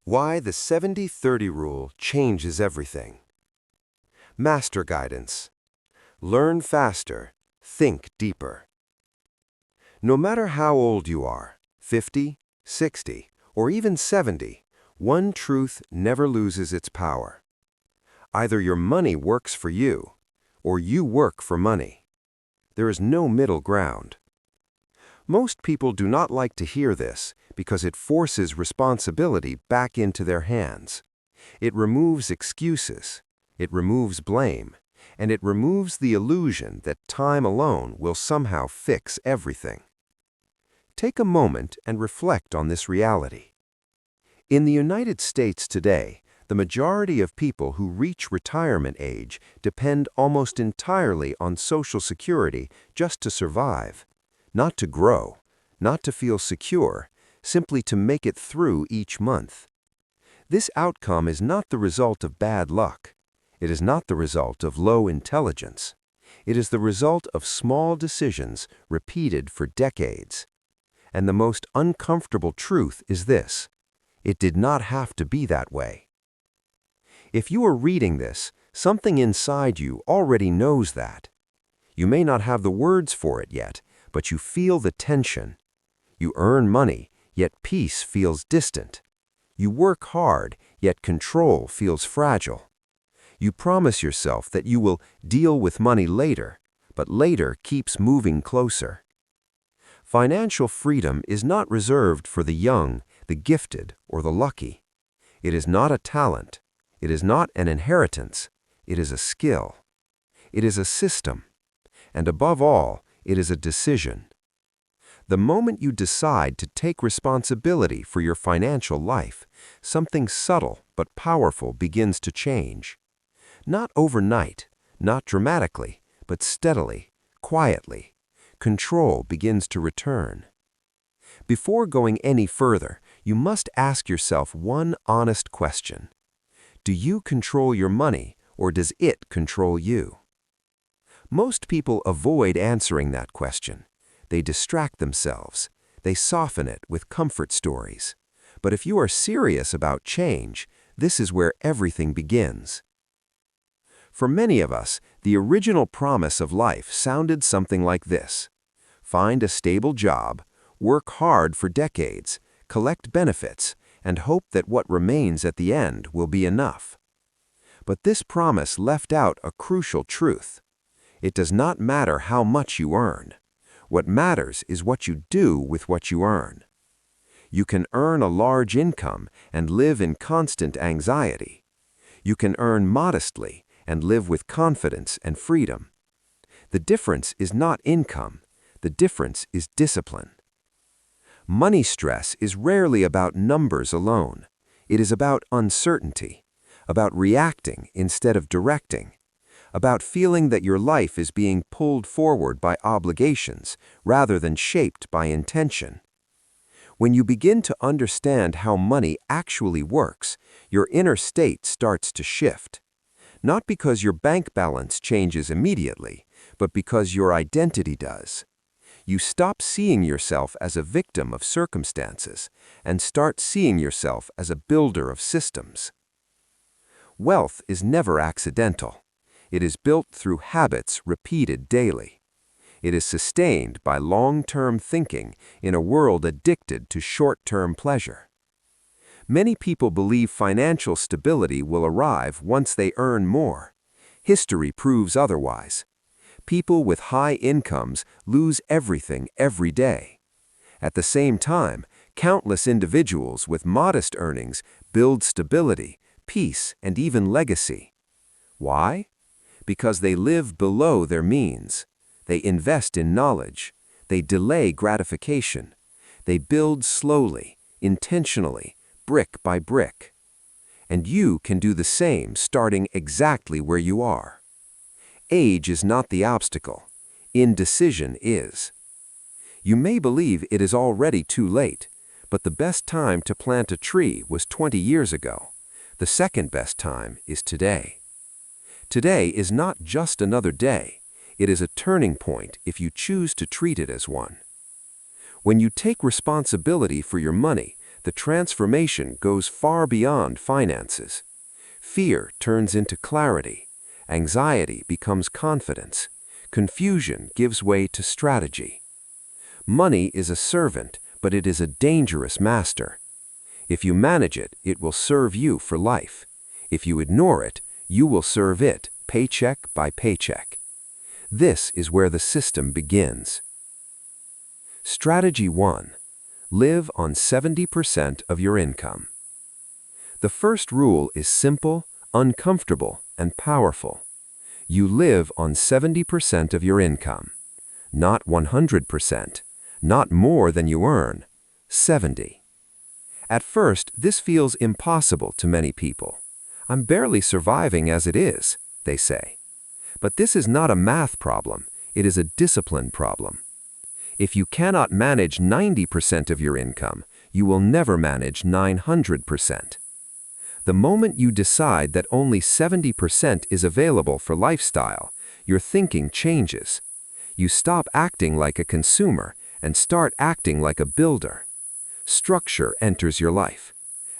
Why the 70-30 rule changes everything. Master guidance. Learn faster, think deeper. No matter how old you are, 50, 60, or even 70, one truth never loses its power. Either your money works for you, or you work for money. There is no middle ground. Most people do not like to hear this because it forces responsibility back into their hands. It removes excuses, it removes blame, and it removes the illusion that time alone will somehow fix everything. Take a moment and reflect on this reality. In the United States today, the majority of people who reach retirement age depend almost entirely on Social Security just to survive. Not to grow, not to feel secure, simply to make it through each month. This outcome is not the result of bad luck. It is not the result of low intelligence. It is the result of small decisions repeated for decades. And the most uncomfortable truth is this: it did not have to be that way. If you are reading this, something inside you already knows that. You may not have the words for it yet, but you feel the tension. You earn money, yet peace feels distant. You work hard, yet control feels fragile. You promise yourself that you will deal with money later, but later keeps moving closer. Financial freedom is not reserved for the young, the gifted, or the lucky. It is not a talent. It is not an inheritance. It is a skill. It is a system. And above all, it is a decision. The moment you decide to take responsibility for your financial life, something subtle but powerful begins to change. Not overnight, not dramatically, but steadily, quietly. Control begins to return. Before going any further, you must ask yourself one honest question. Do you control your money, or does it control you? Most people avoid answering that question. They distract themselves. They soften it with comfort stories. But if you are serious about change, this is where everything begins. For many of us, the original promise of life sounded something like this: find a stable job, work hard for decades, collect benefits, and hope that what remains at the end will be enough. But this promise left out a crucial truth. It does not matter how much you earn. What matters is what you do with what you earn. You can earn a large income and live in constant anxiety. You can earn modestly and live with confidence and freedom. The difference is not income. The difference is discipline. Money stress is rarely about numbers alone. It is about uncertainty, about reacting instead of directing, about feeling that your life is being pulled forward by obligations rather than shaped by intention. When you begin to understand how money actually works, your inner state starts to shift. Not because your bank balance changes immediately, but because your identity does. You stop seeing yourself as a victim of circumstances and start seeing yourself as a builder of systems. Wealth is never accidental. It is built through habits repeated daily. It is sustained by long-term thinking in a world addicted to short-term pleasure. Many people believe financial stability will arrive once they earn more. History proves otherwise. People with high incomes lose everything every day. At the same time, countless individuals with modest earnings build stability, peace, and even legacy. Why? Because they live below their means. They invest in knowledge. They delay gratification. They build slowly, intentionally, brick by brick. And you can do the same starting exactly where you are. Age is not the obstacle. Indecision is. You may believe it is already too late, but the best time to plant a tree was 20 years ago. The second best time is today. Today is not just another day. It is a turning point if you choose to treat it as one. When you take responsibility for your money, The transformation goes far beyond finances. Fear turns into clarity. Anxiety becomes confidence. Confusion gives way to strategy. Money is a servant, but it is a dangerous master. If you manage it, it will serve you for life. If you ignore it, you will serve it, paycheck by paycheck. This is where the system begins. Strategy 1. Live on 70% of your income. The first rule is simple, uncomfortable, and powerful. You live on 70% of your income. Not 100%, not more than you earn, 70. At first, this feels impossible to many people. I'm barely surviving as it is, they say. But this is not a math problem, it is a discipline problem. If you cannot manage 90% of your income, you will never manage 900%. The moment you decide that only 70% is available for lifestyle, your thinking changes. You stop acting like a consumer and start acting like a builder. Structure enters your life,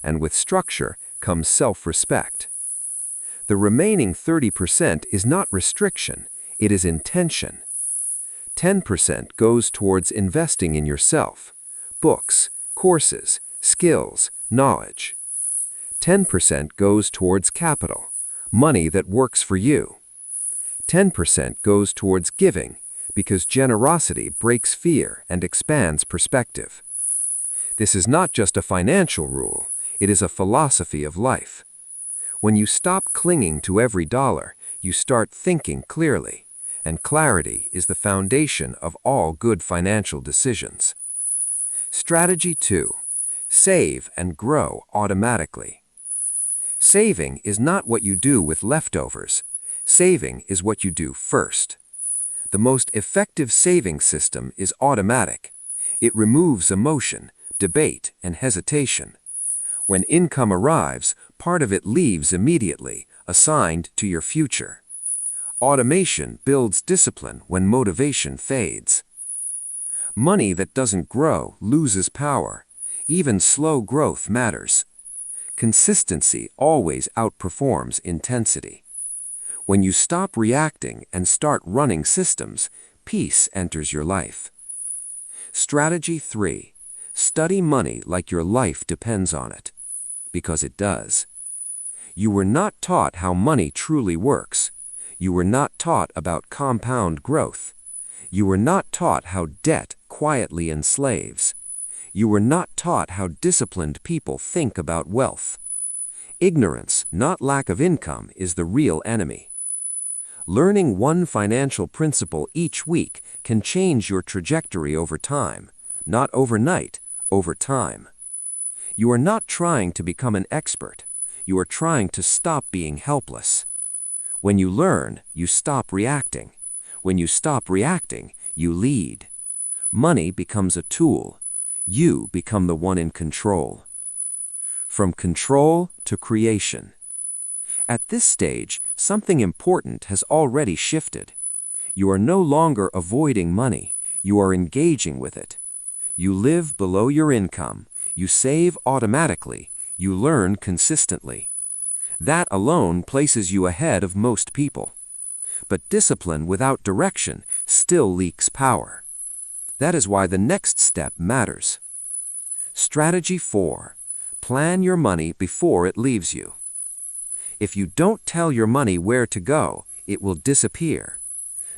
and with structure comes self-respect. The remaining 30% is not restriction, it is intention. 10% goes towards investing in yourself, books, courses, skills, knowledge. 10% goes towards capital, money that works for you. 10% goes towards giving, because generosity breaks fear and expands perspective. This is not just a financial rule, it is a philosophy of life. When you stop clinging to every dollar, you start thinking clearly, and clarity is the foundation of all good financial decisions. Strategy 2. Save and grow automatically. Saving is not what you do with leftovers. Saving is what you do first. The most effective saving system is automatic. It removes emotion, debate, and hesitation. When income arrives, part of it leaves immediately, assigned to your future. Automation builds discipline when motivation fades. Money that doesn't grow loses power. Even slow growth matters. Consistency always outperforms intensity. When you stop reacting and start running systems, peace enters your life. Strategy 3. Study money like your life depends on it. Because it does. You were not taught how money truly works. You were not taught about compound growth. You were not taught how debt quietly enslaves. You were not taught how disciplined people think about wealth. Ignorance, not lack of income, is the real enemy. Learning one financial principle each week can change your trajectory over time, not overnight, over time. You are not trying to become an expert. You are trying to stop being helpless. When you learn, you stop reacting. When you stop reacting, you lead. Money becomes a tool. You become the one in control. From control to creation. At this stage, something important has already shifted. You are no longer avoiding money. You are engaging with it. You live below your income. You save automatically. You learn consistently. That alone places you ahead of most people. But discipline without direction still leaks power. That is why the next step matters. Strategy 4. Plan your money before it leaves you. If you don't tell your money where to go, it will disappear.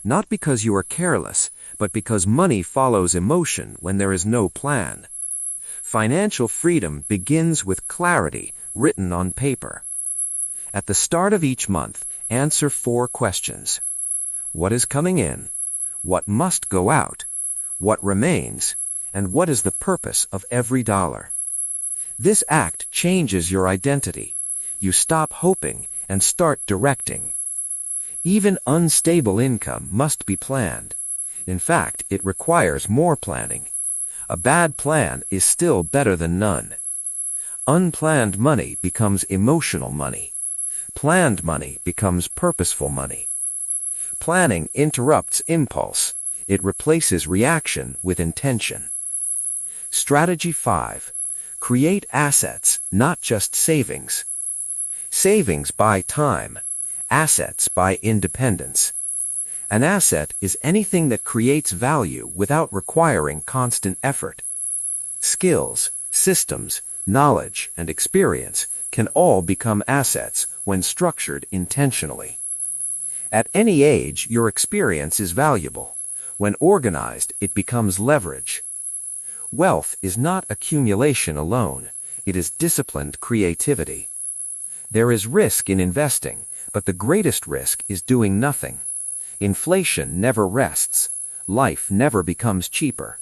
Not because you are careless, but because money follows emotion when there is no plan. Financial freedom begins with clarity written on paper. At the start of each month, answer 4 questions. What is coming in? What must go out? What remains? And what is the purpose of every dollar? This act changes your identity. You stop hoping and start directing. Even unstable income must be planned. In fact, it requires more planning. A bad plan is still better than none. Unplanned money becomes emotional money. Planned money becomes purposeful money. Planning interrupts impulse. It replaces reaction with intention. Strategy 5. Create assets, not just savings. Savings buy time. Assets buy independence. An asset is anything that creates value without requiring constant effort. Skills, systems, knowledge, and experience can all become assets when structured intentionally. At any age, your experience is valuable. When organized, it becomes leverage. Wealth is not accumulation alone. It is disciplined creativity. There is risk in investing, but the greatest risk is doing nothing. Inflation never rests. Life never becomes cheaper.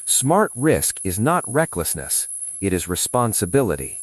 Smart risk is not recklessness, it is responsibility.